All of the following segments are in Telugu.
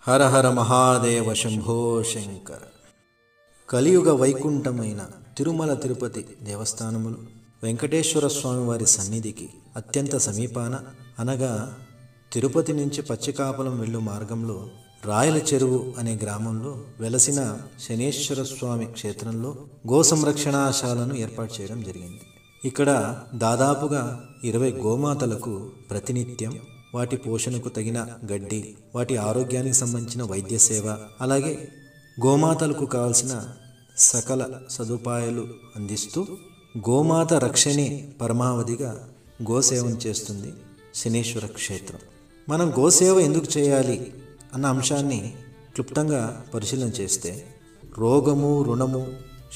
హర హర మహాదేవ శంభో శంకర. కలియుగ వైకుంఠమైన తిరుమల తిరుపతి దేవస్థానములు వెంకటేశ్వర స్వామి వారి సన్నిధికి అత్యంత సమీపాన, అనగా తిరుపతి నుంచి పచ్చికాపులం వెళ్ళు మార్గంలో రాయల చెరువు అనే గ్రామంలో వెలసిన శనేశ్వర స్వామి క్షేత్రంలో గో సంరక్షణాశాలను ఏర్పాటు చేయడం జరిగింది. ఇక్కడ దాదాపుగా 20 గోమాతలకు ప్రతినిత్యం వాటి పోషణకు తగిన గడ్డి, వాటి ఆరోగ్యానికి సంబంధించిన వైద్య సేవ, అలాగే గోమాతలకు కావాల్సిన సకల సదుపాయాలు అందిస్తూ గోమాత రక్షణే పరమావధిగా గోసేవను చేస్తుంది శనేశ్వర క్షేత్రం. మనం గోసేవ ఎందుకు చేయాలి అన్న అంశాన్ని క్లుప్తంగా పరిశీలన చేస్తే, రోగము, రుణము,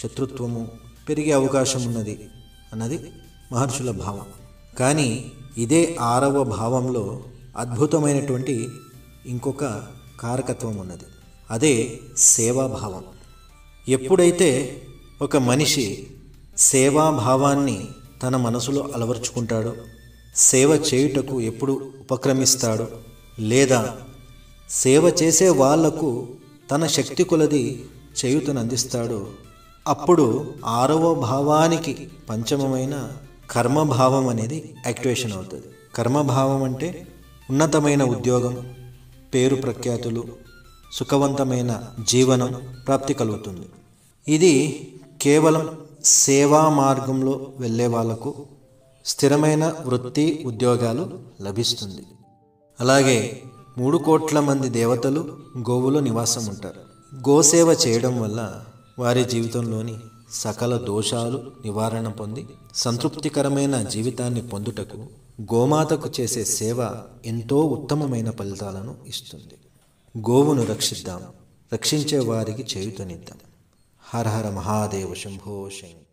శత్రుత్వము పెరిగే అవకాశం ఉన్నది అన్నది మహర్షుల భావం. కానీ ఇదే 6వ భావంలో అద్భుతమైనటువంటి ఇంకొక కారకత్వం ఉన్నది. అదే సేవాభావం. ఎప్పుడైతే ఒక మనిషి సేవాభావాన్ని తన మనసులో అలవర్చుకుంటాడో, సేవ చేయుటకు ఎప్పుడు ఉపక్రమిస్తాడో, లేదా సేవ చేసే వాళ్లకు తన శక్తి కొలది చేయుతను అందిస్తాడో, అప్పుడు 6వ భావానికి పంచమమైన కర్మభావం అనేది యాక్టివేషన్ అవుతుంది. కర్మభావం అంటే ఉన్నతమైన ఉద్యోగం, పేరు ప్రఖ్యాతులు, సుఖవంతమైన జీవనం ప్రాప్తి కలుగుతుంది. ఇది కేవలం సేవా మార్గంలో వెళ్ళే వాళ్లకు స్థిరమైన వృత్తి, ఉద్యోగాలు లభిస్తుంది. అలాగే 3 కోట్ల మంది దేవతలు గోవులో నివాసం ఉంటారు. గోసేవ చేయడం వల్ల వారి జీవితంలోని సకల దోషాలు నివారణ పొంది సంతృప్తికరమైన జీవితాన్ని పొందుటకు గోమాతకు చేసే సేవ ఎంతో ఉత్తమమైన ఫలితాలను ఇస్తుంది. గోవును రక్షిద్దాం, రక్షించే వారికి చేయుతనిద్దాం. హర హర మహాదేవ శంభో శంకర.